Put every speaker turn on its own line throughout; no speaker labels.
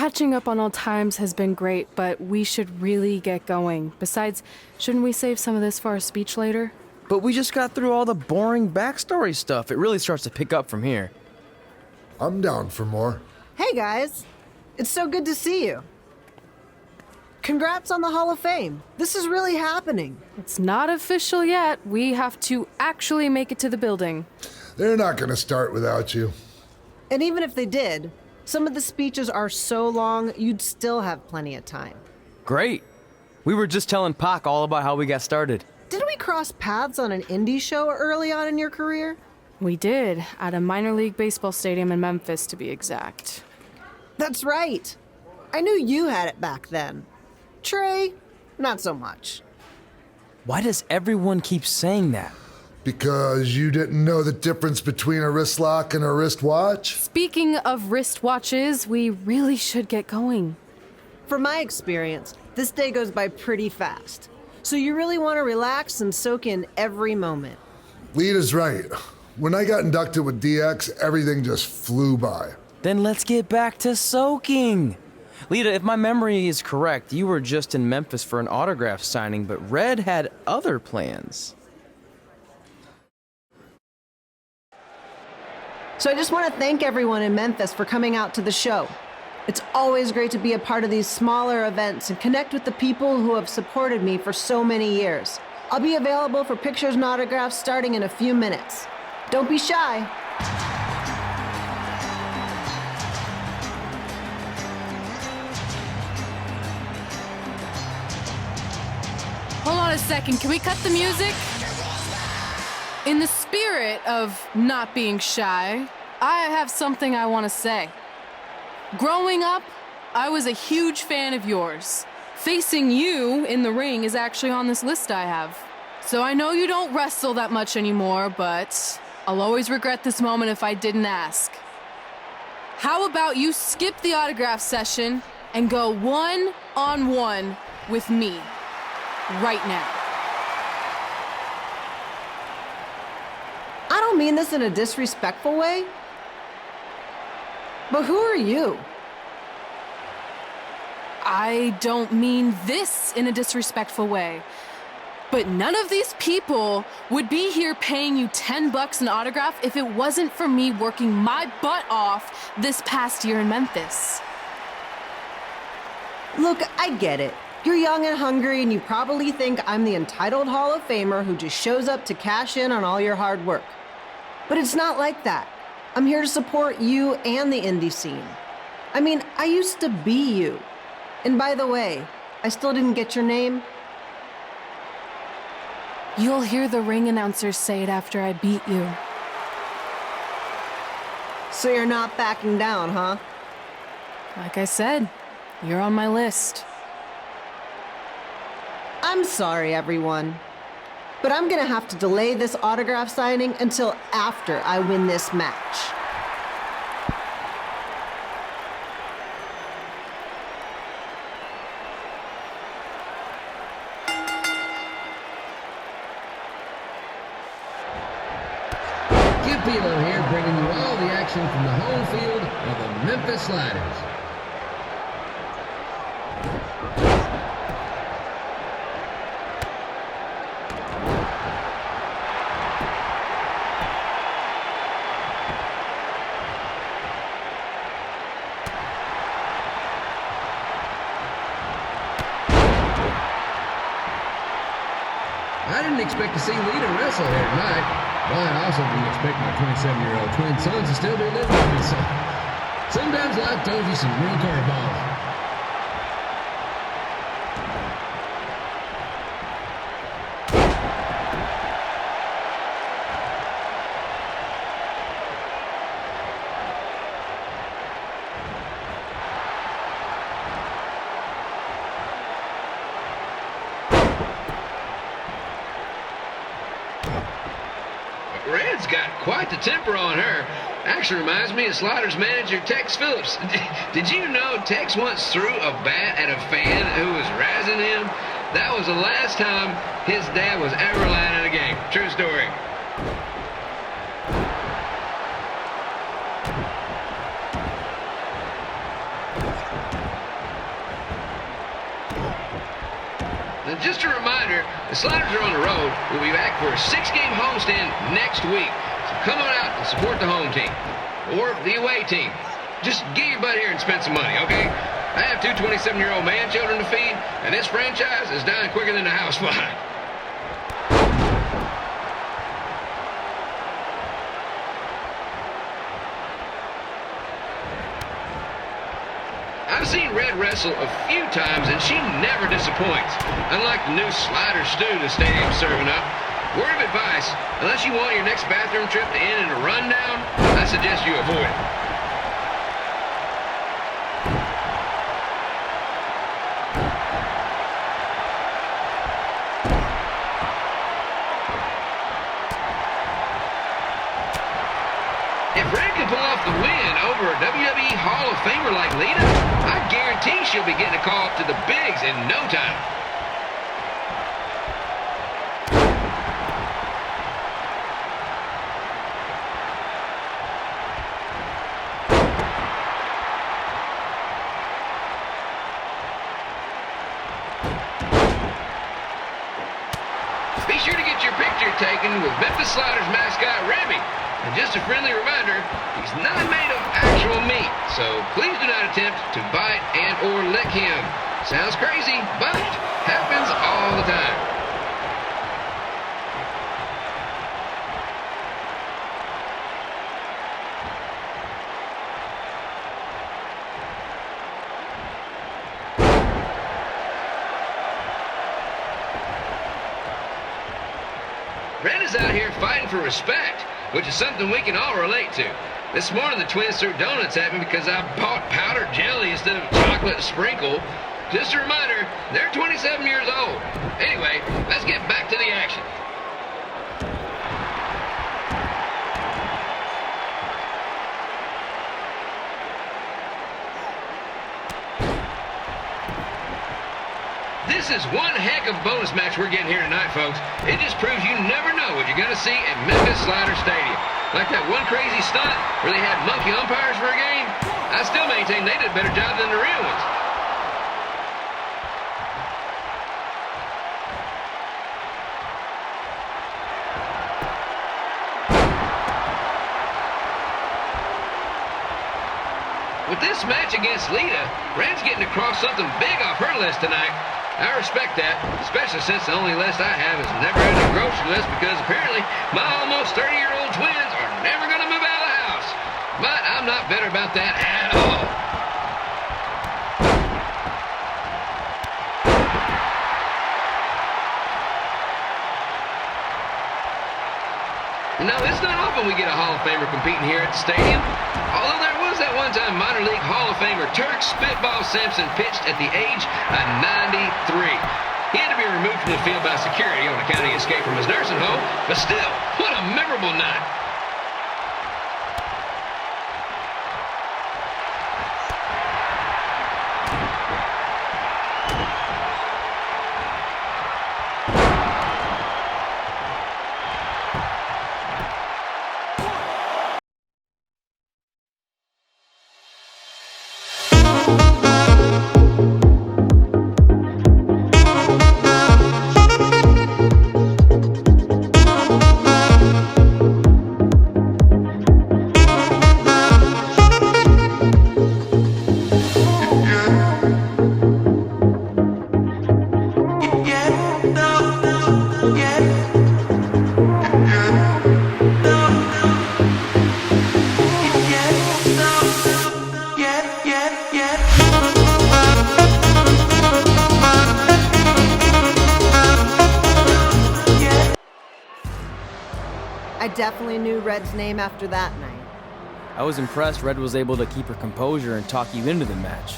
Catching up on old times has been great, but we should really get going. Besides, shouldn't we save some of this for our speech later?
But we just got through all the boring backstory stuff. It really starts to pick up from here.
I'm down for more.
Hey guys, it's so good to see you. Congrats on the Hall of Fame. This is really happening.
It's not official yet. We have to actually make it to the building.
They're not going to start without you.
And even if they did, some of the speeches are so long, you'd still have plenty of time.
Great. We were just telling Pac all about how we got started.
Didn't we cross paths on an indie show early on in your career?
We did, at a minor league baseball stadium in Memphis, to be exact.
That's right. I knew you had it back then. Trey, not so much.
Why does everyone keep saying that?
Because you didn't know the difference between a wrist lock and a wristwatch?
Speaking of wristwatches, we really should get going.
From my experience, this day goes by pretty fast. So you really want to relax and soak in every moment.
Lita's right. When I got inducted with DX, everything just flew by.
Then let's get back to soaking. Lita, if my memory is correct, you were just in Memphis for an autograph signing, but Red had other plans.
So I just want to thank everyone in Memphis for coming out to the show. It's always great to be a part of these smaller events and connect with the people who have supported me for so many years. I'll be available for pictures and autographs starting in a few minutes. Don't be shy.
Hold on a second, can we cut the music? In the spirit of not being shy, I have something I want to say. Growing up, I was a huge fan of yours. Facing you in the ring is actually on this list I have. So I know you don't wrestle that much anymore, but I'll always regret this moment if I didn't ask. How about you skip the autograph session and go one-on-one with me right now?
I don't mean this in a disrespectful way, but who are you?
I don't mean this in a disrespectful way, but none of these people would be here paying you $10 an autograph if it wasn't for me working my butt off this past year in Memphis.
Look, I get it. You're young and hungry, and you probably think I'm the entitled Hall of Famer who just shows up to cash in on all your hard work. But it's not like that. I'm here to support you and the indie scene. I mean, I used to be you. And by the way, I still didn't get your name.
You'll hear the ring announcers say it after I beat you.
So you're not backing down, huh?
Like I said, you're on my list.
I'm sorry, everyone. But I'm gonna have to delay this autograph signing until after I win this match.
Kid Pilo here, bringing you all the action from the home field of the Memphis Sliders. I didn't expect to see Lita wrestle here tonight. Well, I also didn't expect my 27-year-old twin sons to still be living with me, so sometimes life throws you some real curveballs.
Red's got quite the temper on her. Actually reminds me of Sliders manager Tex Phillips. Did you know Tex once threw a bat at a fan who was razzing him? That was the last time his dad was ever allowed in a game. True story. and just a reminder, the Sliders are on the road. We'll be back for a 6-game homestand next week. So come on out and support the home team. Or the away team. Just get your butt here and spend some money, okay? I have two 27-year-old man-children to feed, and this franchise is dying quicker than the house fly. I've seen Red wrestle a few times, and she never disappoints. Unlike the new slider stew the stadium's serving up. Word of advice, unless you want your next bathroom trip to end in a rundown, I suggest you avoid it. If Red can pull off the win over a WWE Hall of Famer like Lita, I guarantee she'll be getting a call up to the bigs in no time. Be sure to get your picture taken with Memphis Sliders mascot Remy. And just a friendly reminder, he's not made of actual meat, so please do not attempt to bite and or lick him. Sounds crazy, but happens all the time. Red is out here fighting for respect, which is something we can all relate to. This morning the twins threw donuts at me because I bought powdered jelly instead of chocolate sprinkle. Just a reminder, they're 27 years old. Anyway, let's get back to the action. This is one heck of a bonus match we're getting here tonight, folks. It just proves you never know what you're going to see at Memphis Slider Stadium. Like that one crazy stunt where they had monkey umpires for a game. I still maintain they did a better job than the real ones. With this match against Lita, Red's getting across something big off her list tonight. I respect that, especially since the only list I have is never had a grocery list because apparently my almost 30-year-old twins are never going to move out of the house. But I'm not bitter about that at all. Now, it's not often we get a Hall of Famer competing here at the stadium. Although there was that one time minor league Hall of Famer Turk Spitball Simpson pitched at the age of 93. He had to be removed from the field by security on account of the escape from his nursing home, but still, what a memorable night.
I definitely knew Red's name after that night.
I was impressed Red was able to keep her composure and talk you into the match.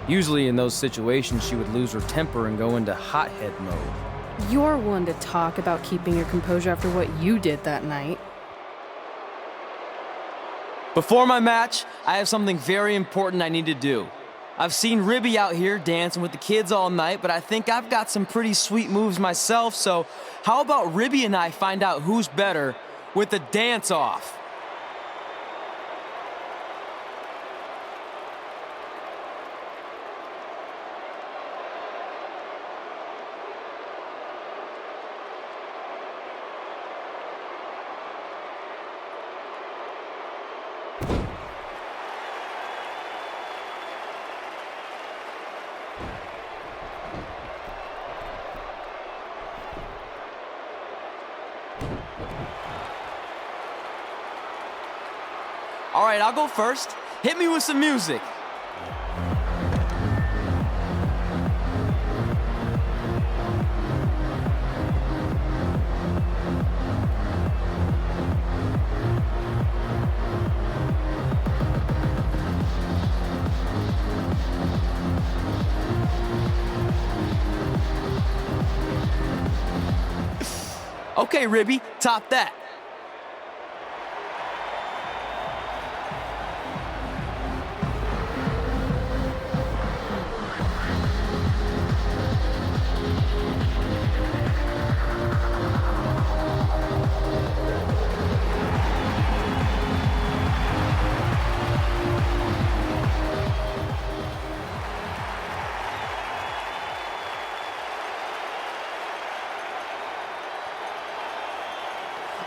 Usually in those situations, she would lose her temper and go into hothead mode.
You're one to talk about keeping your composure after what you did that night.
Before my match, I have something very important I need to do. I've seen Ribby out here dancing with the kids all night, but I think I've got some pretty sweet moves myself, so how about Ribby and I find out who's better with the dance-off? All right, I'll go first. Hit me with some music. Okay, Ribby, top that.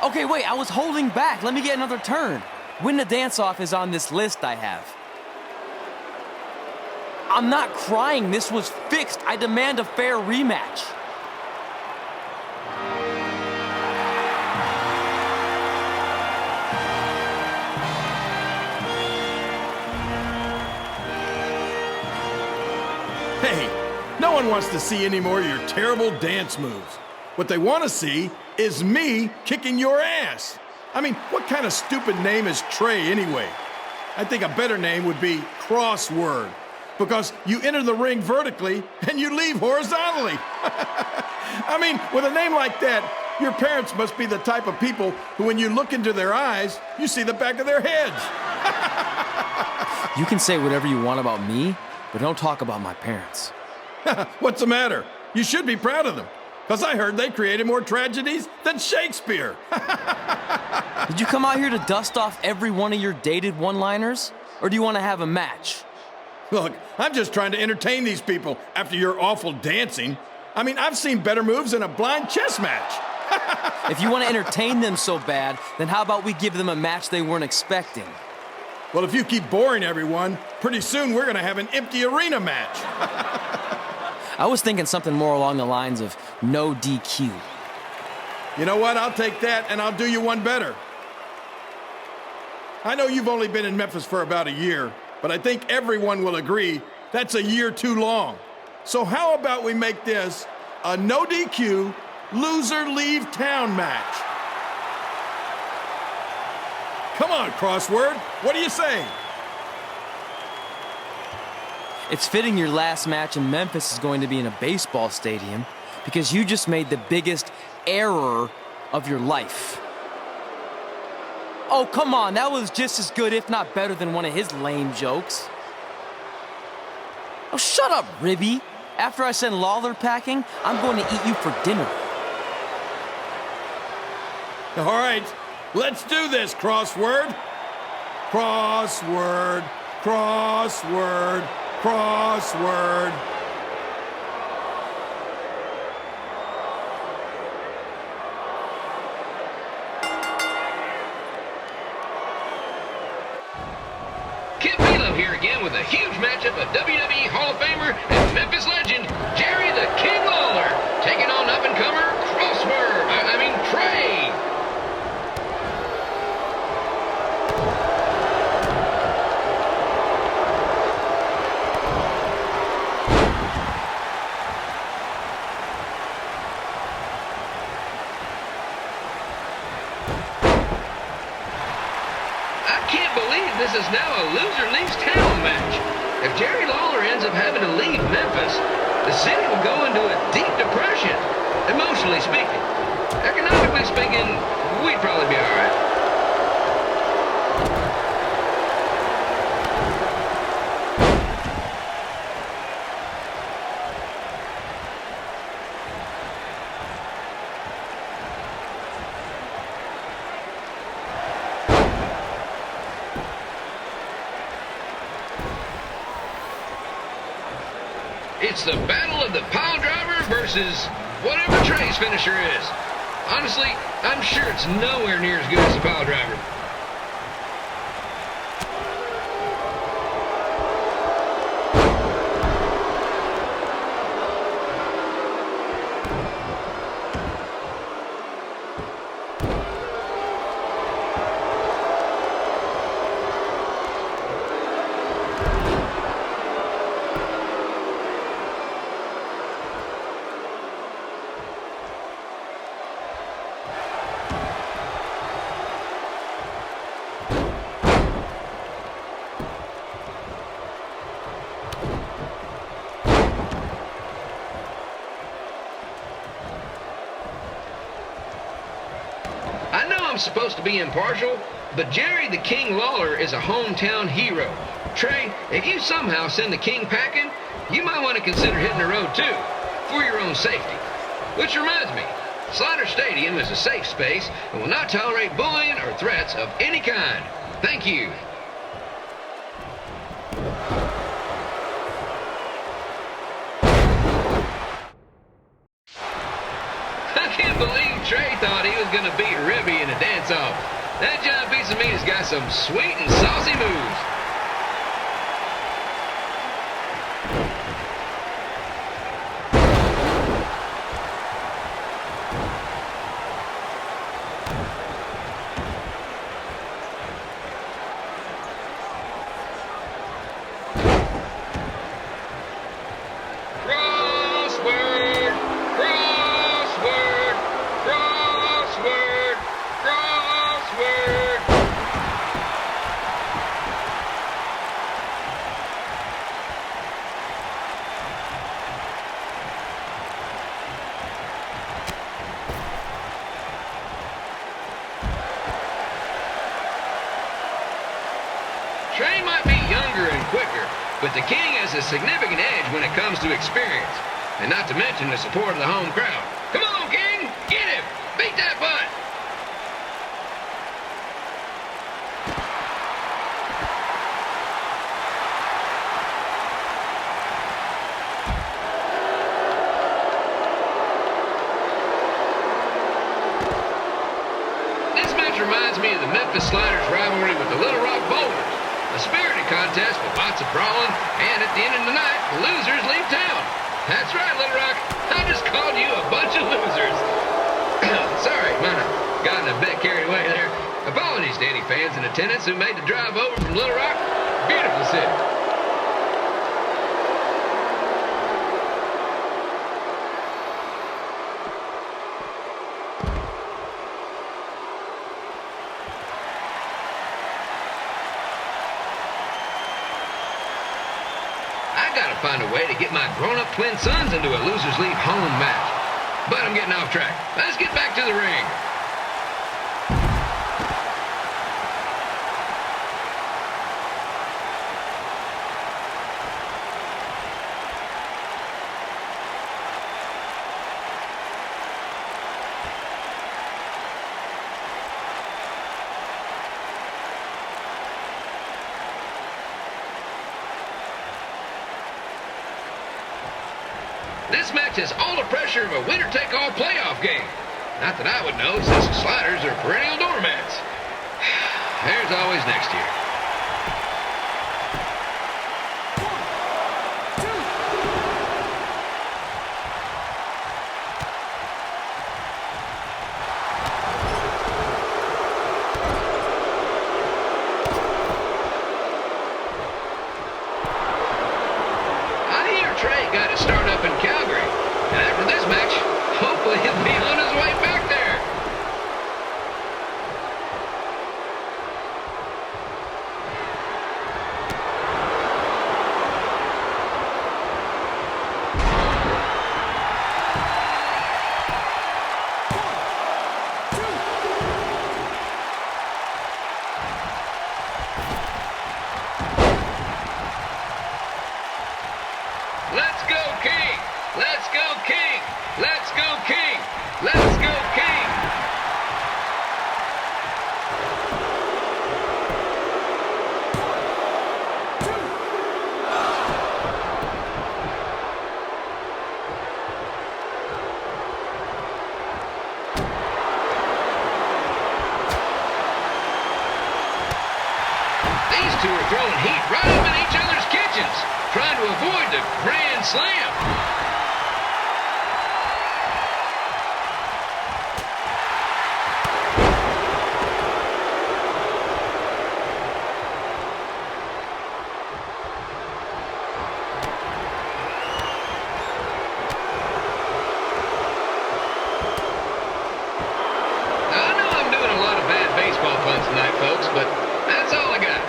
Okay, wait, I was holding back. Let me get another turn. Win the dance-off is on this list I have. I'm not crying. This was fixed. I demand a fair rematch.
Hey, no one wants to see any more of your terrible dance moves. What they want to see is me kicking your ass. I mean, what kind of stupid name is Trey anyway? I think a better name would be Crossword, because you enter the ring vertically and you leave horizontally. I mean, with a name like that, your parents must be the type of people who, when you look into their eyes, you see the back of their heads.
You can say whatever you want about me, but don't talk about my parents.
What's the matter? You should be proud of them, because I heard they created more tragedies than Shakespeare.
Did you come out here to dust off every one of your dated one-liners? Or do you want to have a match?
Look, I'm just trying to entertain these people after your awful dancing. I mean, I've seen better moves in a blind chess match.
If you want to entertain them so bad, then how about we give them a match they weren't expecting?
Well, if you keep boring everyone, pretty soon we're going to have an empty arena match.
I was thinking something more along the lines of no DQ.
You know what? I'll take that, and I'll do you one better. I know you've only been in Memphis for about a year, but I think everyone will agree that's a year too long. So how about we make this a no DQ, loser leave town match? Come on, Crossword. What do you say?
It's fitting your last match in Memphis is going to be in a baseball stadium because you just made the biggest error of your life. Oh, come on, that was just as good, if not better, than one of his lame jokes. Oh, shut up, Ribby. After I send Lawler packing, I'm going to eat you for dinner.
All right, let's do this, Crossword. Crossword, crossword, crossword.
Here again with a huge matchup of WWE Hall of Famer and Memphis legend Jerry the King Lawler taking on up-and-comer Trey. This is now a loser leaves town match. If Jerry Lawler ends up having to leave Memphis, the city will go into a deep depression, emotionally speaking. Economically speaking, we'd probably be all right. It's the battle of the pile driver versus whatever Trey's finisher is. Honestly, I'm sure it's nowhere near as good as the pile driver. I'm supposed to be impartial, but Jerry the King Lawler is a hometown hero. Trey, if you somehow send the King packing, you might want to consider hitting the road too, for your own safety. Which reminds me, Slaughter Stadium is a safe space and will not tolerate bullying or threats of any kind. Thank you. I can't believe Trey thought he was going to beat Ribby in a dance-off. That giant piece of meat has got some sweet and saucy moves. Trey might be younger and quicker, but the King has a significant edge when it comes to experience, and not to mention the support of the home crowd. Come on, King! Get him! Beat that butt! This match reminds me of the Memphis Sliders rivalry with the Little Rock Boulders. A spirited contest with lots of brawling, and at the end of the night, the losers leave town. That's right, Little Rock. I just called you a bunch of losers. Sorry, might have gotten a bit carried away there. Apologies to any fans in attendance who made the drive over from Little Rock. Beautiful city. Find a way to get my grown-up twin sons into a losers leave home match. But I'm getting off track. Let's get back to the ring. This match has all the pressure of a winner-take-all playoff game. Not that I would know, since the Sliders are perennial doormats. There's always next year. Trey got his start up in Calgary, and after this match, hopefully he'll be on his way back there. Let's go, King! Let's go, King! Let's go, King! Let's go, King! These two are throwing heat right up in each other's kitchens, trying to avoid the Grand Slam. I know I'm doing a lot of bad baseball puns tonight, folks, but that's all I got.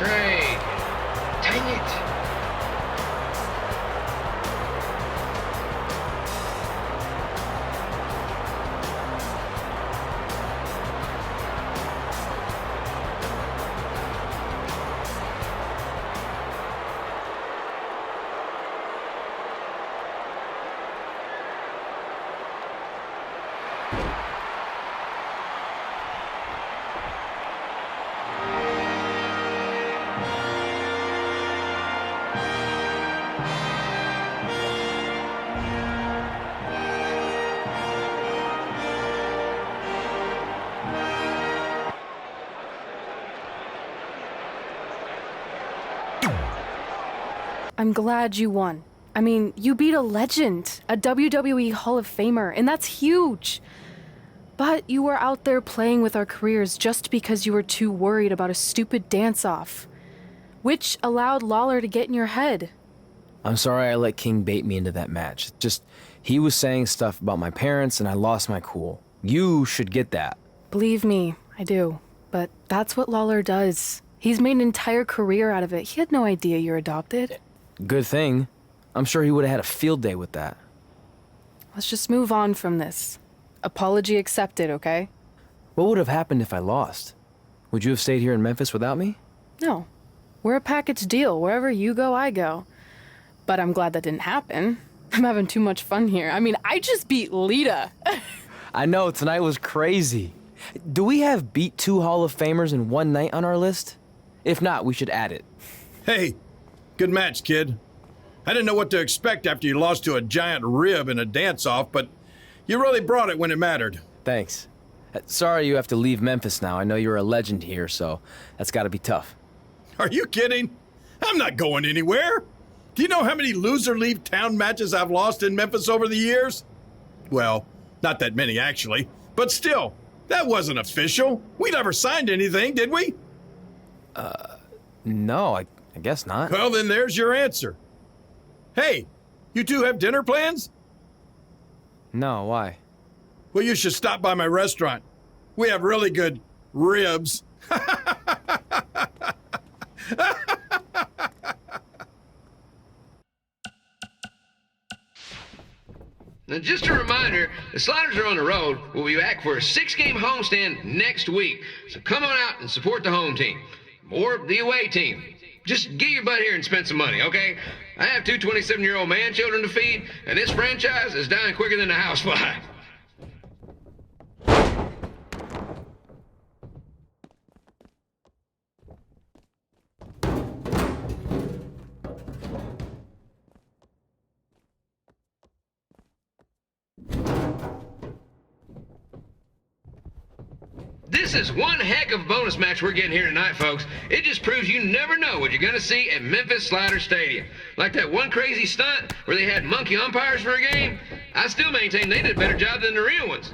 Trey. Dang it.
I'm glad you won. I mean, you beat a legend, a WWE Hall of Famer, and that's huge. But you were out there playing with our careers just because you were too worried about a stupid dance-off, which allowed Lawler to get in your head.
I'm sorry I let King bait me into that match. Just, he was saying stuff about my parents and I lost my cool. You should get that.
Believe me, I do. But that's what Lawler does. He's made an entire career out of it. He had no idea you're adopted.
Good thing. I'm sure he would have had a field day with that.
Let's just move on from this. Apology accepted, okay?
What would have happened if I lost? Would you have stayed here in Memphis without me?
No. We're a package deal. Wherever you go, I go. But I'm glad that didn't happen. I'm having too much fun here. I mean, I just beat Lita.
I know, tonight was crazy. Do we have beat 2 Hall of Famers in one night on our list? If not, we should add it.
Hey, good match, kid. I didn't know what to expect after you lost to a giant rib in a dance-off, but you really brought it when it mattered.
Thanks. Sorry you have to leave Memphis now. I know you're a legend here, so that's gotta be tough.
Are you kidding? I'm not going anywhere. Do you know how many loser leave town matches I've lost in Memphis over the years? Well, not that many actually, but still, that wasn't official. We never signed anything, did we?
No, I guess not.
Well, then there's your answer. Hey, you two have dinner plans?
No, why?
Well, you should stop by my restaurant. We have really good ribs.
Now, just a reminder, the Sliders are on the road. We'll be back for a 6-game homestand next week. So come on out and support the home team. Or the away team. Just get your butt here and spend some money, okay? I have 2 27-year-old man-children to feed, and this franchise is dying quicker than a housefly. This is one heck of a bonus match we're getting here tonight, folks. It just proves you never know what you're going to see at Memphis Slider Stadium. Like that one crazy stunt where they had monkey umpires for a game. I still maintain they did a better job than the real ones.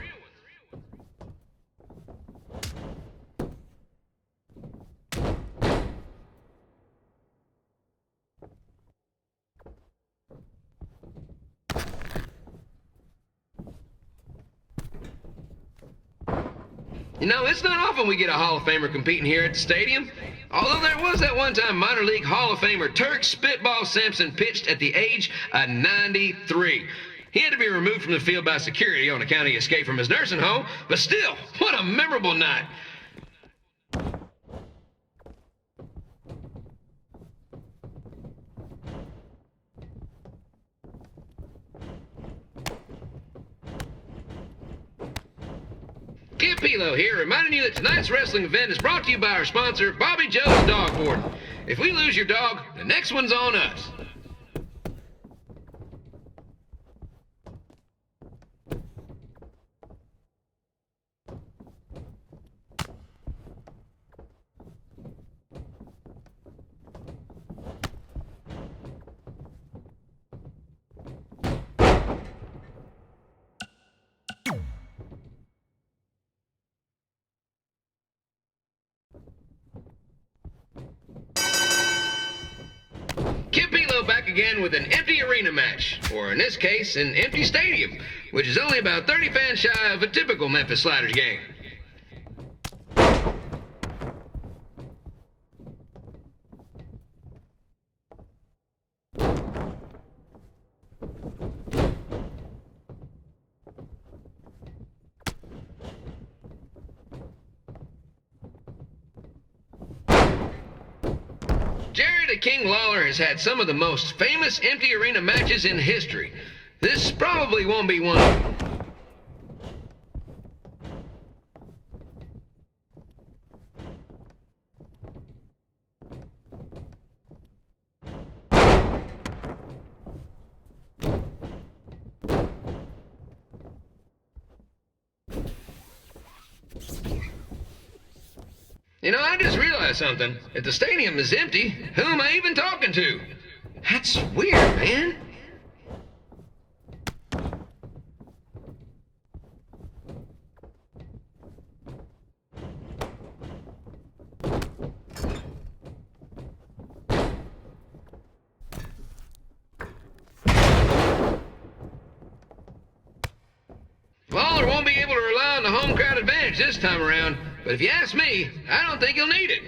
You know, it's not often we get a Hall of Famer competing here at the stadium. Although there was that one time minor league Hall of Famer Turk Spitball Sampson pitched at the age of 93. He had to be removed from the field by security on account he escaped from his nursing home, but still, what a memorable night. Kid Pilo here, reminding you that tonight's wrestling event is brought to you by our sponsor, Bobby Joe's Dog Warden. If we lose your dog, the next one's on us. Kid Pilo back again with an empty arena match, or in this case, an empty stadium, which is only about 30 fans shy of a typical Memphis Sliders game. Eddie King Lawler has had some of the most famous empty arena matches in history. This probably won't be one of them. You know, I just realized something. If the stadium is empty, who am I even talking to? That's weird, man. Lawler won't be able to rely on the home crowd advantage this time around, but if you ask me, I don't think he'll need it.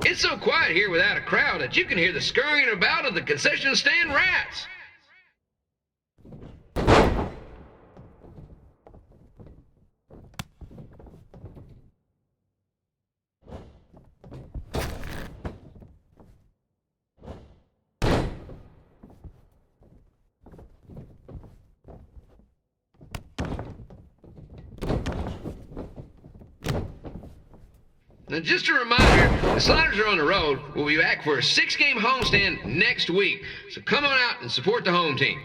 It's so quiet here without a crowd that you can hear the scurrying about of the concession stand rats. Now, just a reminder, the Sliders are on the road. We'll be back for a 6-game homestand next week. So come on out and support the home team.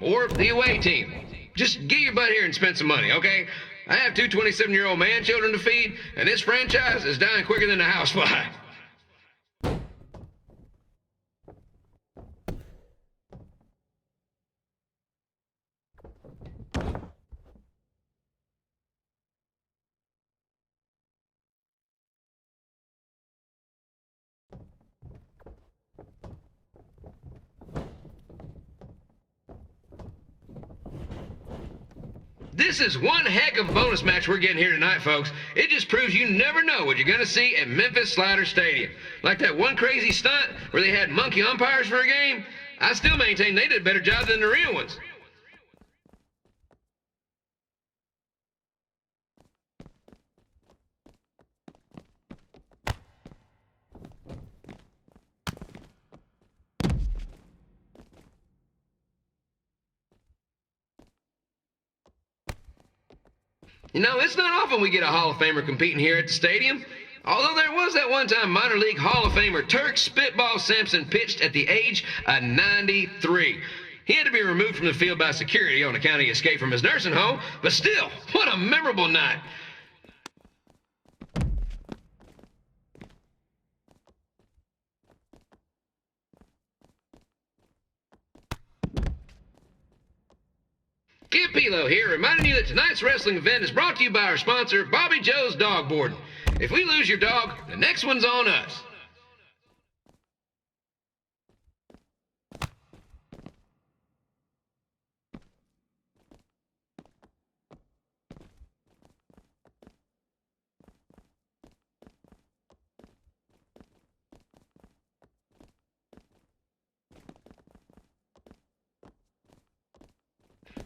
Or the away team. Just get your butt here and spend some money, okay? I have 2 27-year-old man-children to feed, and this franchise is dying quicker than a housefly. This is one heck of a bonus match we're getting here tonight, folks. It just proves you never know what you're going to see at Memphis Slider Stadium. Like that one crazy stunt where they had monkey umpires for a game. I still maintain they did a better job than the real ones. You know, it's not often we get a Hall of Famer competing here at the stadium. Although there was that one time minor league Hall of Famer Turk Spitball Sampson pitched at the age of 93. He had to be removed from the field by security on account of his escape from his nursing home, but still, what a memorable night. Kid Pilo here, reminding you that tonight's wrestling event is brought to you by our sponsor, Bobby Joe's Dog Boarding. If we lose your dog, the next one's on us.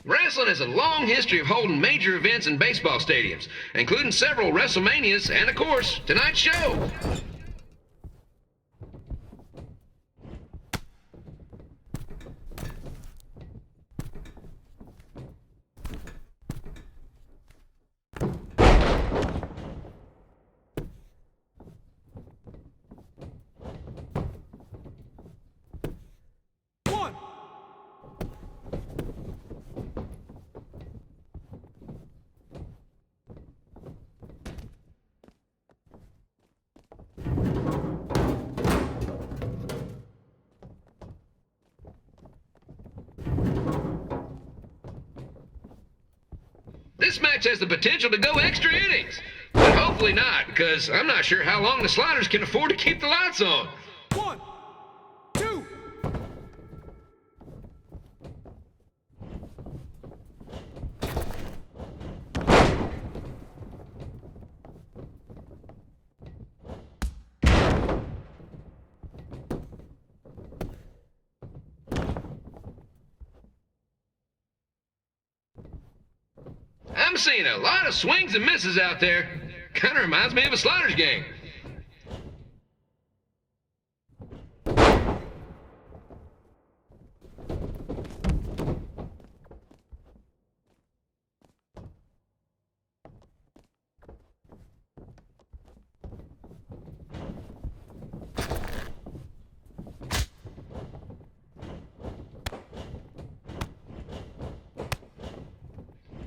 Wrestling has a long history of holding major events in baseball stadiums, including several WrestleManias and, of course, tonight's show. This match has the potential to go extra innings, but hopefully not, because I'm not sure how long the Sliders can afford to keep the lights on.
1, 2.
I'm seeing a lot of swings and misses out there. Kind of reminds me of a Sliders game.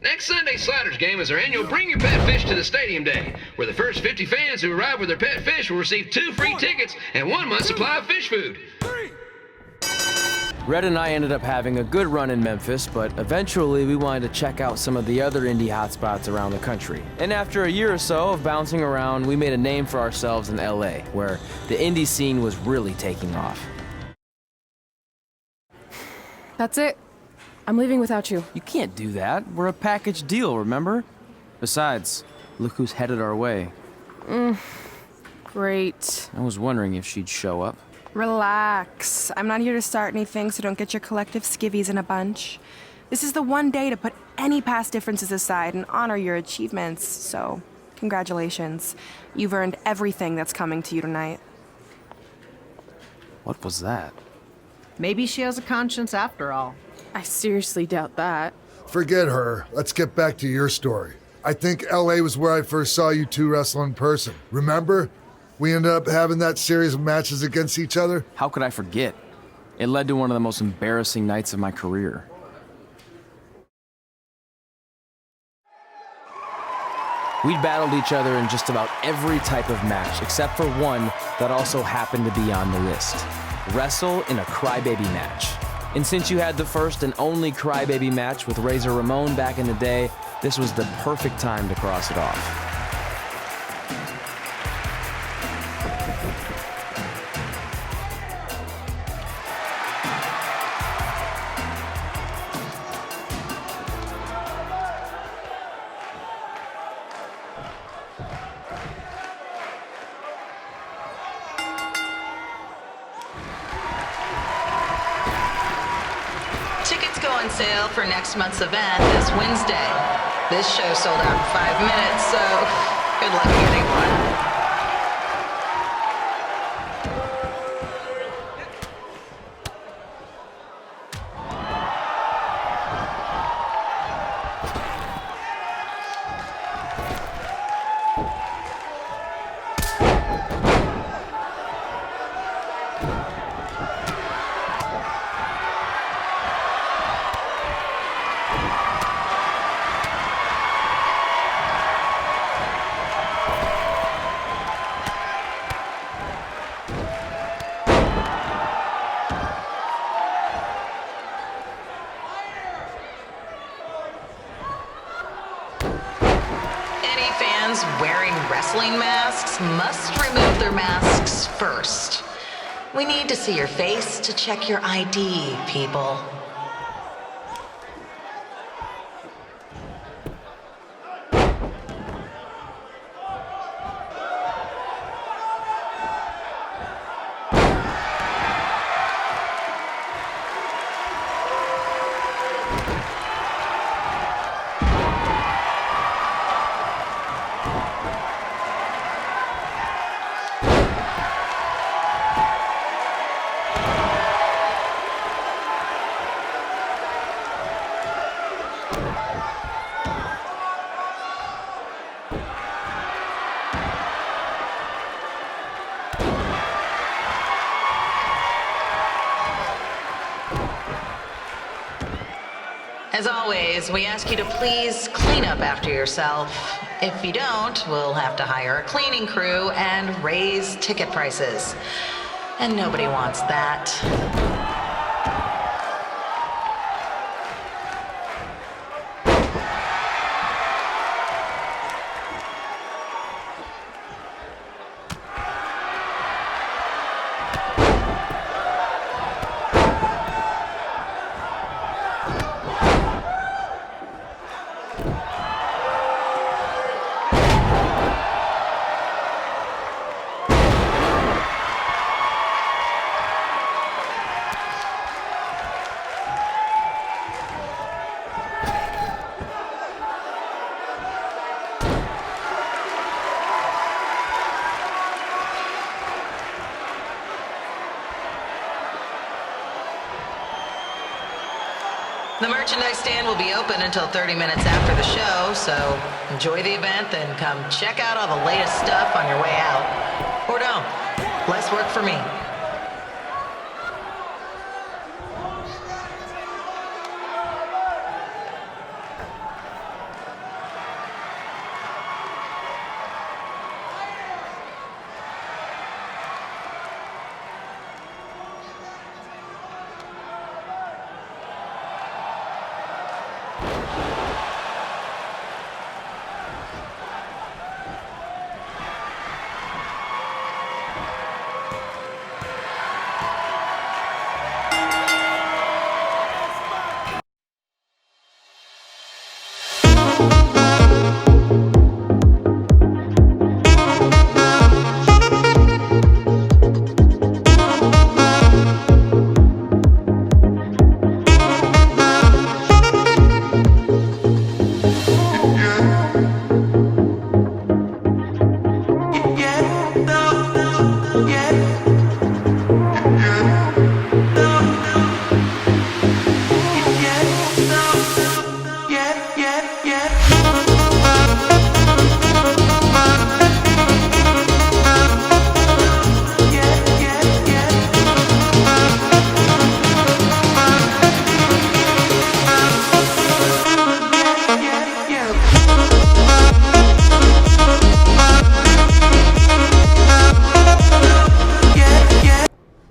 Next Sunday's Sliders game is our annual Bring Your Pet Fish to the Stadium Day, where the first 50 fans who arrive with their pet fish will receive 2 free tickets and 1 month's supply of fish food.
Red and I ended up having a good run in Memphis, but eventually we wanted to check out some of the other indie hotspots around the country. And after a year or so of bouncing around, we made a name for ourselves in LA, where the indie scene was really taking off.
That's it. I'm leaving without you.
You can't do that. We're a package deal, remember? Besides, look who's headed our way.
Great.
I was wondering if she'd show up.
Relax. I'm not here to start anything, so don't get your collective skivvies in a bunch. This is the one day to put any past differences aside and honor your achievements, so congratulations. You've earned everything that's coming to you tonight.
What was that?
Maybe she has a conscience after all.
I seriously doubt that.
Forget her. Let's get back to your story. I think LA was where I first saw you two wrestle in person. Remember? We ended up having that series of matches against each other.
How could I forget? It led to one of the most embarrassing nights of my career. We'd battled each other in just about every type of match, except for one that also happened to be on the list. Wrestle in a Crybaby match. And since you had the first and only Crybaby match with Razor Ramon back in the day, this was the perfect time to cross it off.
Tickets go on sale for next month's event this Wednesday. This show sold out in 5 minutes, so good luck getting one. Wearing wrestling masks must remove their masks first. We need to see your face to check your ID, people. As always, we ask you to please clean up after yourself. If you don't, we'll have to hire a cleaning crew and raise ticket prices. And nobody wants that. The merchandise stand will be open until 30 minutes after the show, so enjoy the event, then come check out all the latest stuff on your way out. Or don't. Less work for me.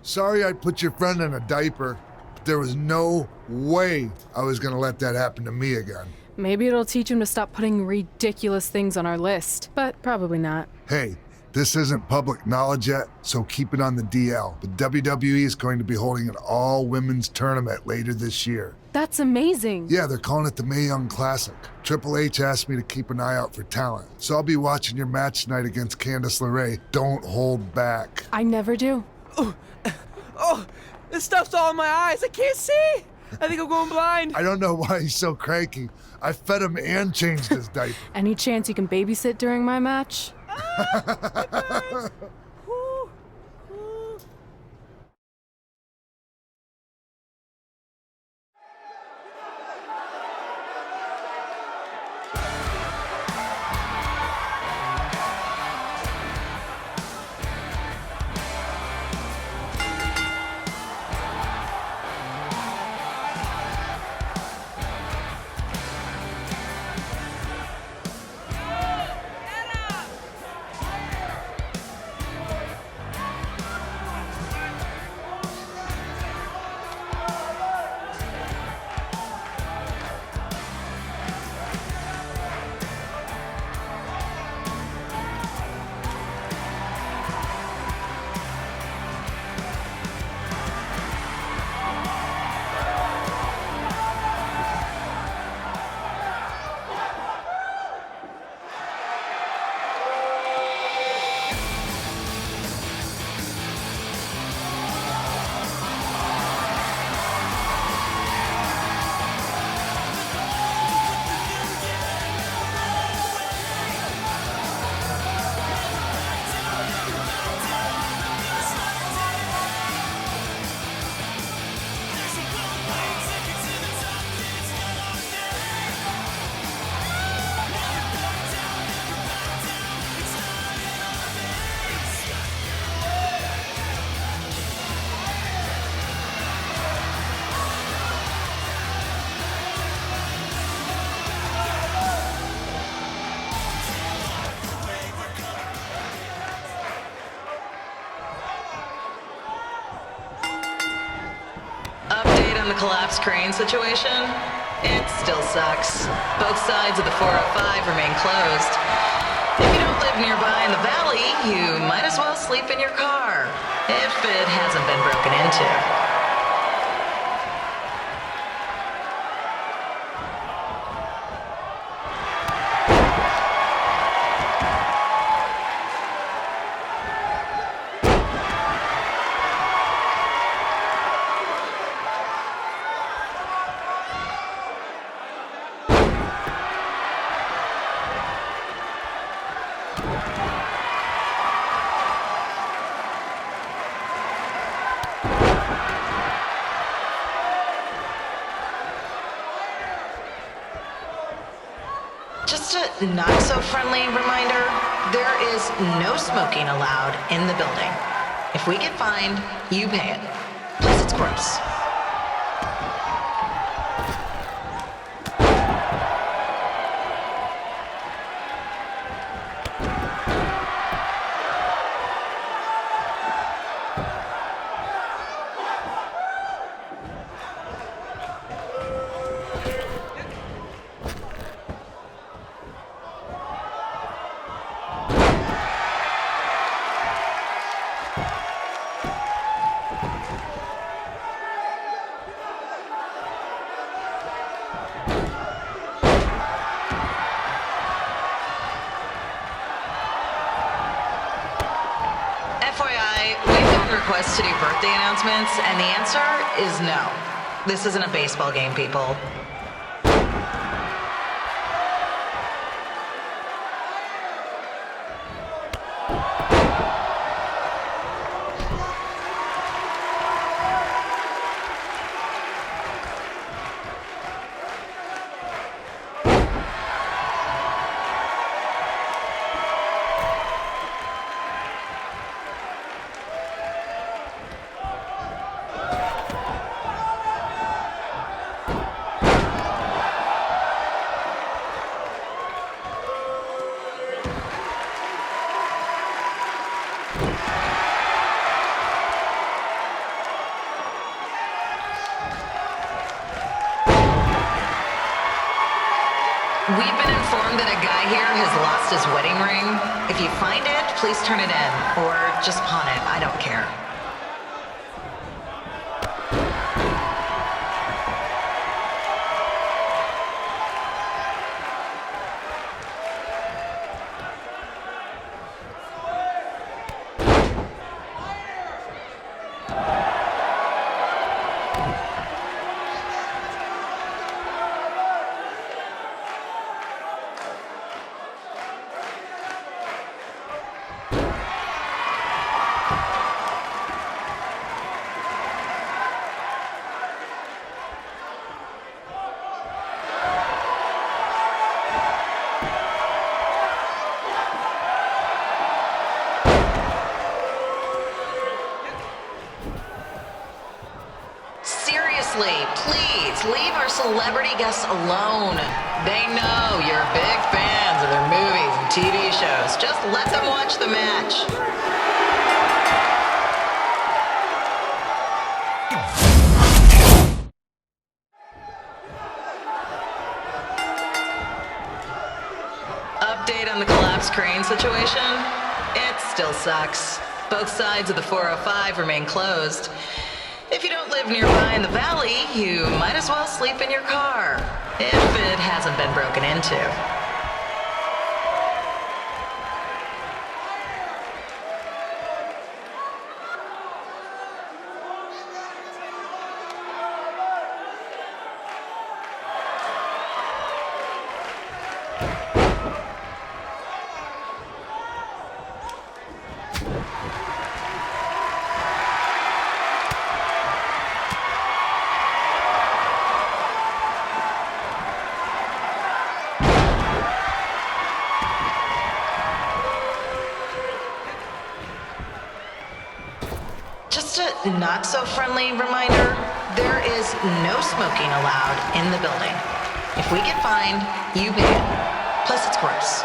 Sorry I put your friend in a diaper, but there was no way I was gonna let that happen to me again.
Maybe it'll teach him to stop putting ridiculous things on our list, but probably not.
Hey, this isn't public knowledge yet, so keep it on the DL. But WWE is going to be holding an all-women's tournament later this year.
That's amazing.
Yeah, they're calling it the Mae Young Classic. Triple H asked me to keep an eye out for talent, so I'll be watching your match tonight against Candice LeRae. Don't hold back.
I never do.
Oh, this stuff's all in my eyes. I can't see. I think I'm going blind.
I don't know why he's so cranky. I fed him and changed his diaper.
Any chance you can babysit during my match?
The collapsed crane situation? It still sucks. Both sides of the 405 remain closed. If you don't live nearby in the valley, you might as well sleep in your car, if it hasn't been broken into. Just a not-so-friendly reminder, there is no smoking allowed in the building. If we get fined, you pay it. Plus, it's gross. Requests to do birthday announcements, and the answer is no. This isn't a baseball game, people. We've been informed that a guy here has lost his wedding ring. If you find it, please turn it in, or just pawn it. I don't care. Please leave our celebrity guests alone. They know you're big fans of their movies and TV shows. Just let them watch the match. Update on the collapsed crane situation? It still sucks. Both sides of the 405 remain closed. If you don't live nearby in the valley, you might as well sleep in your car, if it hasn't been broken into. Just a not-so-friendly reminder, there is no smoking allowed in the building. If we get fined, you pay it. Plus, it's gross.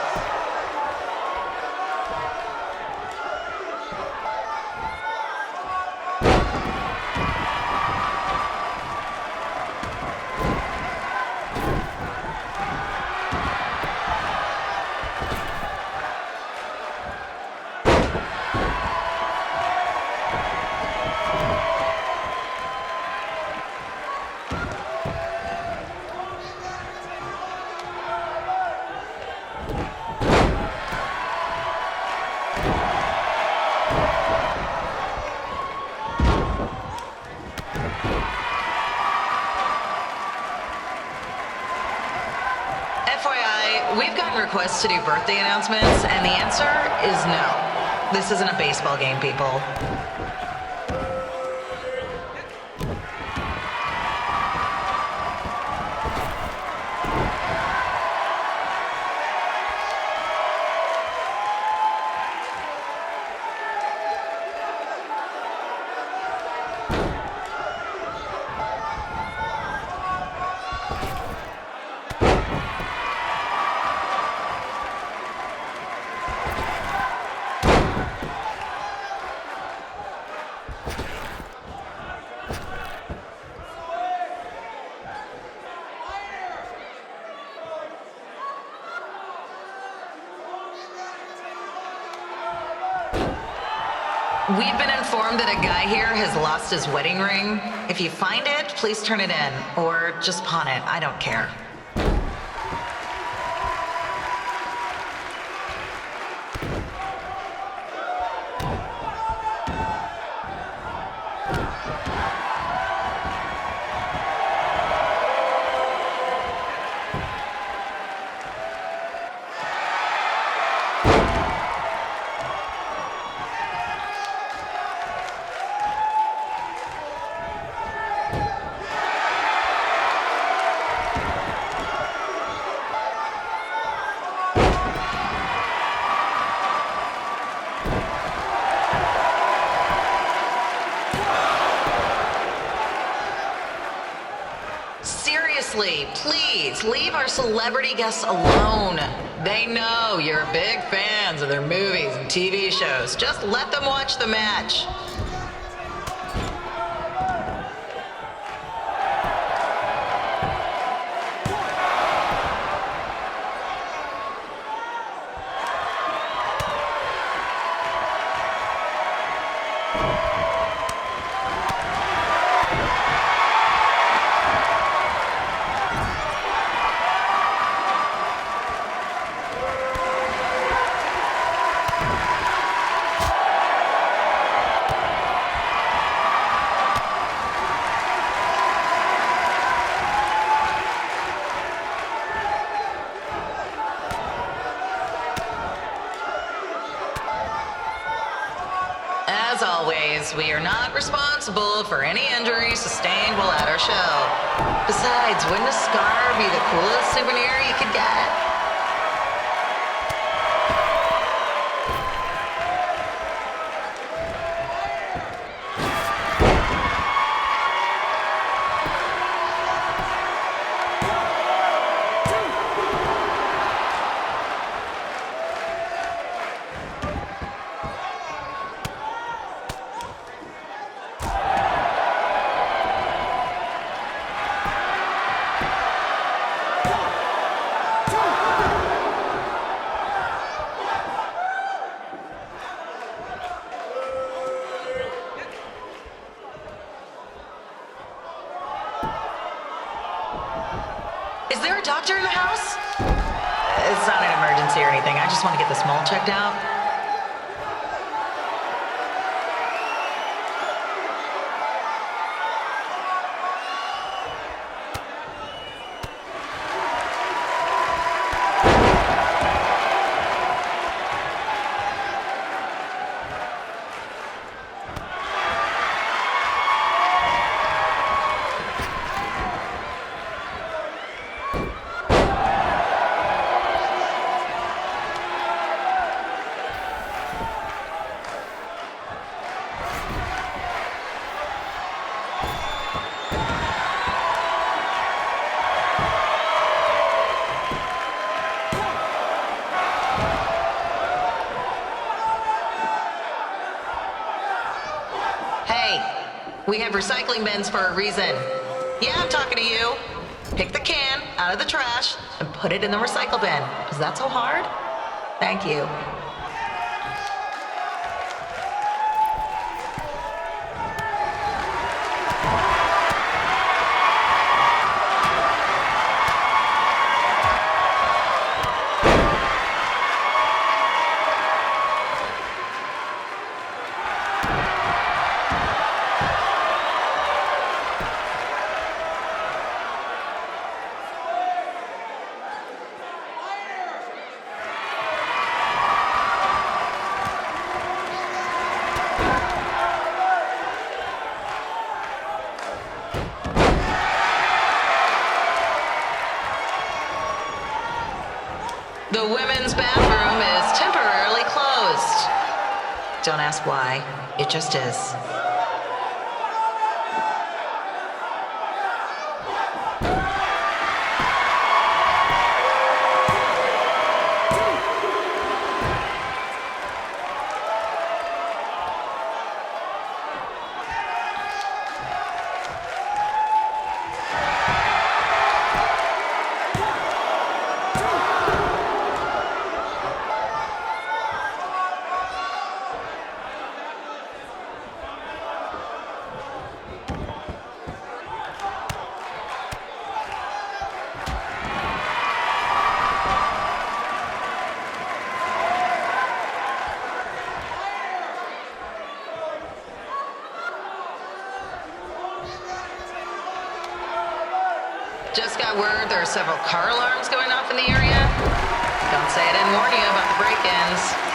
We've gotten requests to do birthday announcements, and the answer is no. This isn't a baseball game, people. We've been informed that a guy here has lost his wedding ring. If you find it, please turn it in, or just pawn it. I don't care. Please, leave our celebrity guests alone. They know you're big fans of their movies and TV shows. Just let them watch the match. As always, we are not responsible for any injuries sustained while at our show. Besides, wouldn't a scar be the coolest souvenir you could get? Is there a doctor in the house? It's not an emergency or anything. I just want to get this mole checked out. We have recycling bins for a reason. Yeah, I'm talking to you. Pick the can out of the trash and put it in the recycle bin. Is that so hard? Thank you. The women's bathroom is temporarily closed. Don't ask why, it just is. Just got word there are several car alarms going off in the area. Don't say I didn't warn you about the break-ins.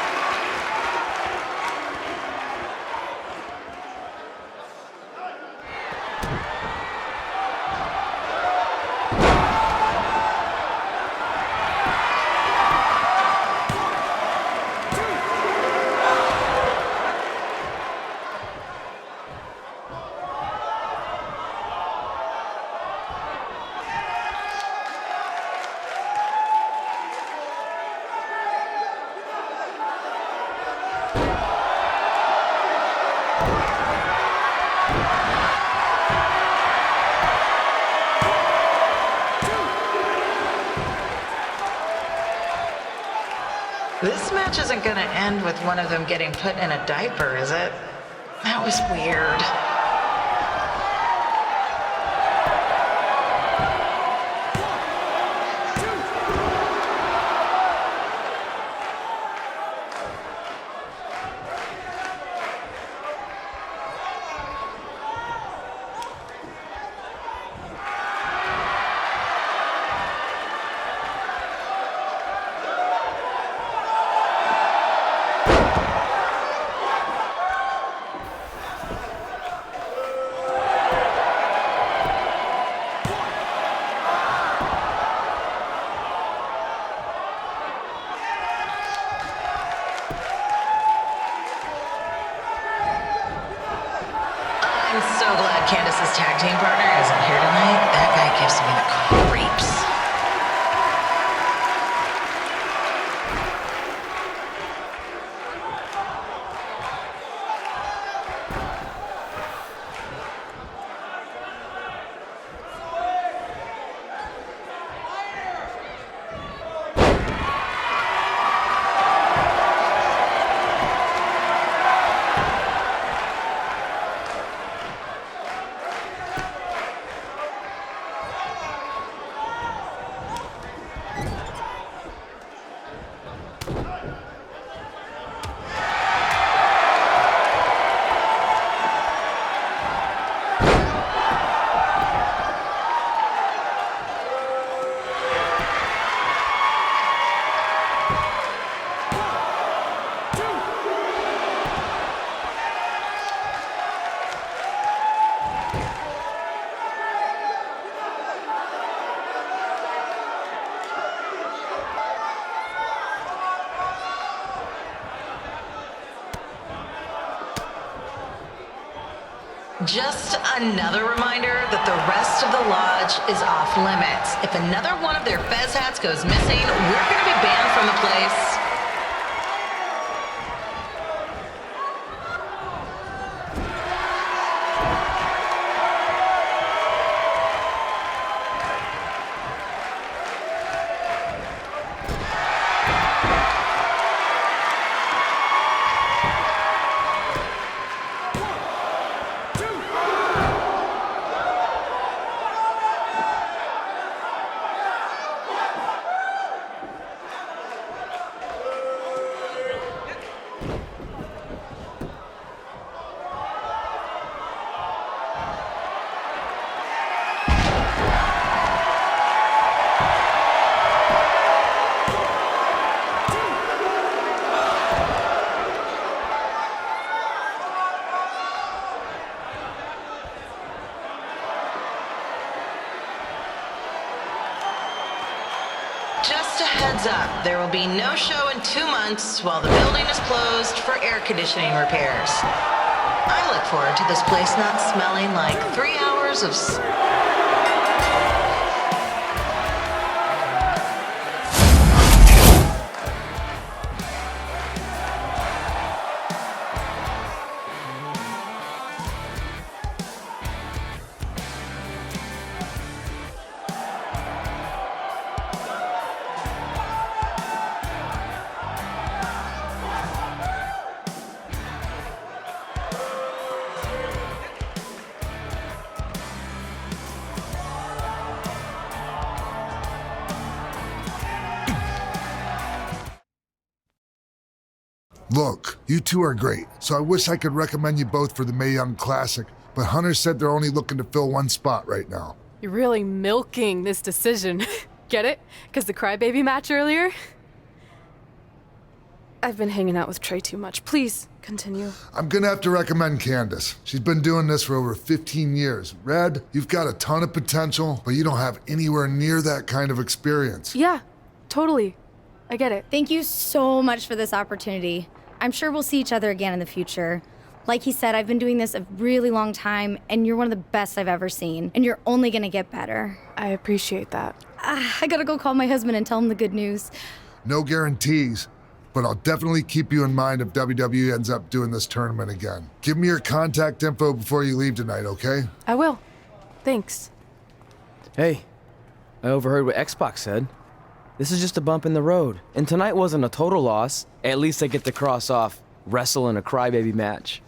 This match isn't gonna end with one of them getting put in a diaper, is it? That was weird. I'm so glad Candace's tag team partner isn't here tonight. That guy gives me the creeps. Just another reminder that the rest of the lodge is off limits. If another one of their fez hats goes missing, we're going to be banned from the place. Just a heads up, there will be no show in 2 months while the building is closed for air conditioning repairs. I look forward to this place not smelling like 3 hours of...
Look, you two are great, so I wish I could recommend you both for the Mae Young Classic, but Hunter said they're only looking to fill one spot right now.
You're really milking this decision. Get it? Because the Crybaby match earlier? I've been hanging out with Trey too much. Please, continue.
I'm gonna have to recommend Candace. She's been doing this for over 15 years. Red, you've got a ton of potential, but you don't have anywhere near that kind of experience.
Yeah, totally. I get it.
Thank you so much for this opportunity. I'm sure we'll see each other again in the future. Like he said, I've been doing this a really long time, and you're one of the best I've ever seen, and you're only gonna get better.
I appreciate that.
I gotta go call my husband and tell him the good news.
No guarantees, but I'll definitely keep you in mind if WWE ends up doing this tournament again. Give me your contact info before you leave tonight, okay?
I will. Thanks.
Hey, I overheard what X-Pac said. This is just a bump in the road. And tonight wasn't a total loss. At least I get to cross off wrestle in a Crybaby match.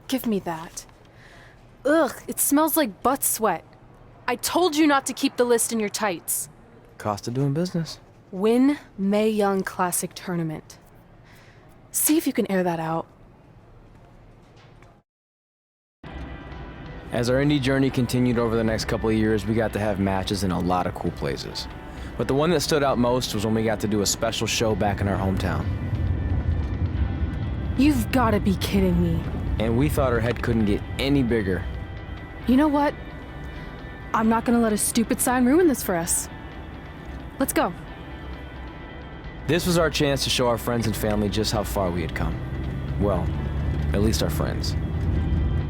Give me that. Ugh, it smells like butt sweat. I told you not to keep the list in your tights.
Cost of doing business.
Win Mae Young Classic Tournament. See if you can air that out.
As our indie journey continued over the next couple of years, we got to have matches in a lot of cool places. But the one that stood out most was when we got to do a special show back in our hometown.
You've gotta be kidding me.
And we thought our head couldn't get any bigger.
You know what? I'm not gonna let a stupid sign ruin this for us. Let's go.
This was our chance to show our friends and family just how far we had come. Well, at least our friends.